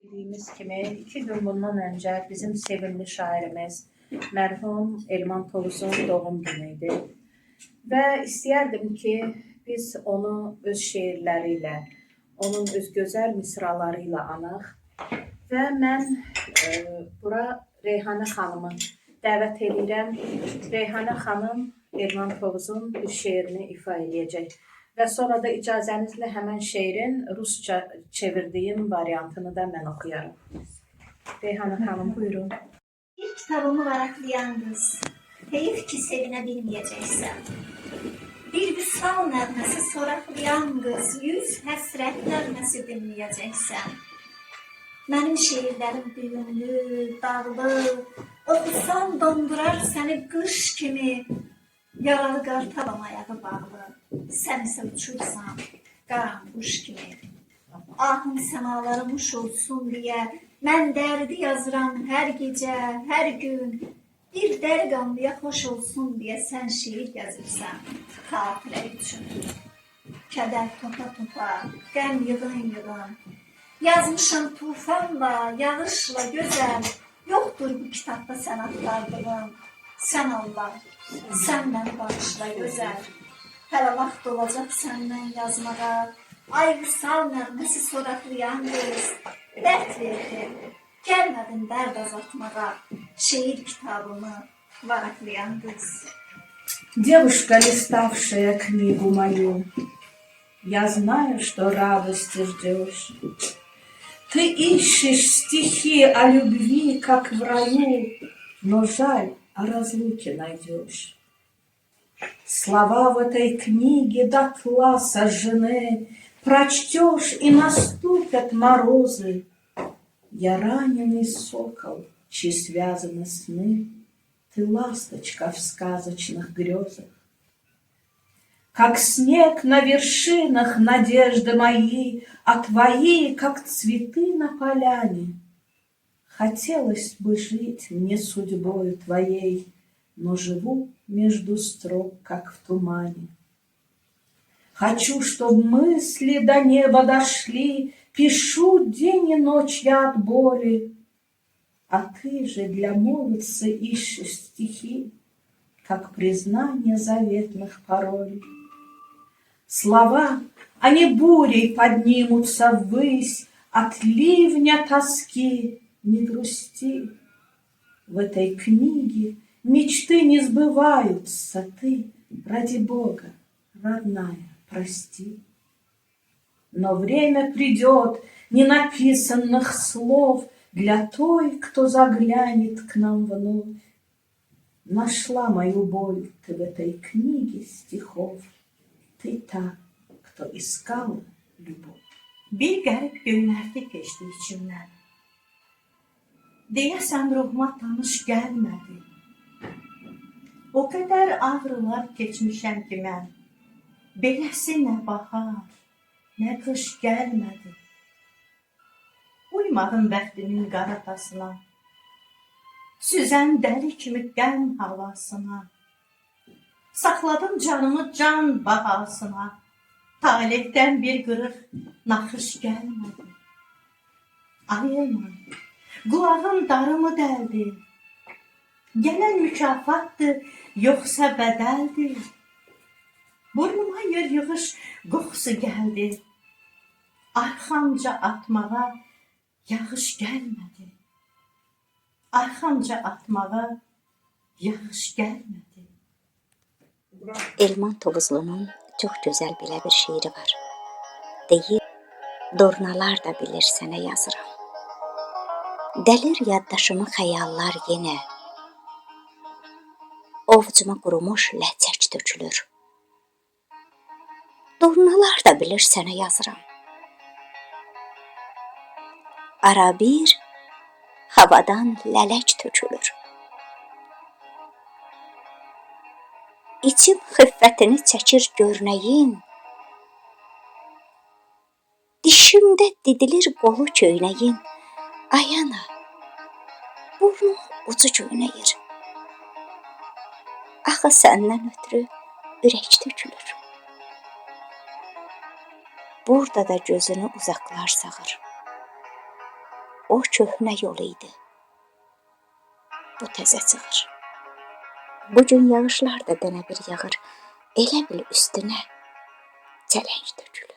Bildiyimiz kimi 2 gün bundan öncə bizim sevimli şairimiz mərhum Elman Tovuzun doğum günü idi. Və istəyərdim ki, biz onu öz şeirləri ilə, onun öz gözəl misraları ilə anaq. Və mən bura Reyhanə xanımı dəvət edirəm. Reyhanə xanım Elman Tovuzun bir şeirini ifa edəcək. Və sonra da icazənizlə həmən şeirin rusca çevirdiyim variantını da mən oxuyaram. Reyhanə xanım, buyurun. İlk kitabımı varaklayan kız, heyif ki sevinə bilməyəcəksən. Bir vüsal nəğməsi soraklayan qız, 100 həsrət nəğməsi dinləyəcəksən. Mənim şeirlərim düyünlü, dağlı, oxusan dondurar səni qış kimi. Yaralı qartalam ayağı bağlı, sən isə uçursan qaranquş kimi. Ahım səmaları muş olsun deyə, mən dərdi yazıram hər gecə, hər gün. Bir dərqanlıya xoş olsun deyə sən şeir yazırsan xatirə üçün. Kədər topa topa, qəm yığın yığın. Yazmışam tufanla, yağışla gözəl. Yoxdur bu kitabda sən axtardığın. Sən Allah, sən məni bağışla gözəl. Hələ vaxt olacaq səndən yazmağa. Ay vüsal nəğməsi soraklayan qız, dərd verdi, gəlmədin dərd azaltmağa. Şeir kitabımı varaklayan qız. Девушка, листавшая книгу мою, я знаю, что радости ждешь. Ты ищешь стихи о любви, как в раю, но жаль, о разлуке найдешь. Слова в этой книге дотла сожжены, прочтешь, и наступят морозы. Я раненый сокол, чьи связаны сны, ты ласточка в сказочных грезах. Как снег на вершинах надежды мои, а твои, как цветы на поляне. Хотелось бы жить мне судьбою твоей, но живу между строк, как в тумане. Хочу, чтоб мысли до неба дошли, пишу день и ночь я от боли. А ты же для молодца ищешь стихи, как признание заветных паролей. Слова, они бурей поднимутся ввысь, от ливня тоски не грусти. В этой книге мечты не сбываются, ты, ради Бога, родная, прости. Но время придет ненаписанных слов для той, кто заглянет к нам вновь. Нашла мою боль ты в этой книге стихов, ты та, кто искала любовь. Bir qərib günlərdə keçdi içimdən. Deyəsən ruhuma tanış gəlmədi. O qədər ağrılar keçmişəm ki mən. Beləsi nə bahar, nə qış gəlmədi. Uymadım bəxtimin qaratasına. Süzən dəli kimi qəm havasına. Saxladım canımı can bahasına. Talihdən bir qırıq naxış gəlmədi. Ayılma, qulağım darımı dəldi. Gələn mükafatdır, yoxsa bədəldir. Burnuma yer yığış qoxusu gəldi. Arxamca atmağa yağış gəlmədi. Arxamca atmağa yağış gəlmədi. Elman Tovuzlu'nun çok güzel bile bir şiiri var. Deyir, durnalar da bilir sənə yazıram. Dəlir yaddaşımı xəyallar yenə. Ovcuma qurumuş ləçək tökülür. Durnalar da bilir sənə yazıram. Ara bir havadan lələk tökülür. İçim xiffətini çəkir görnəyin. Dişimdə didilir qolu köynəyin. Ayana, burnum ucu göynəyir. Axı səndən ötürü ürək tökülür. Burada da gözünü uzaqlar sağır. o köhnə yol idi. Bu təzə çıxır. Bu gün yağışlar da dənə bir yağır. Elə bil üstünə çələng tökülür.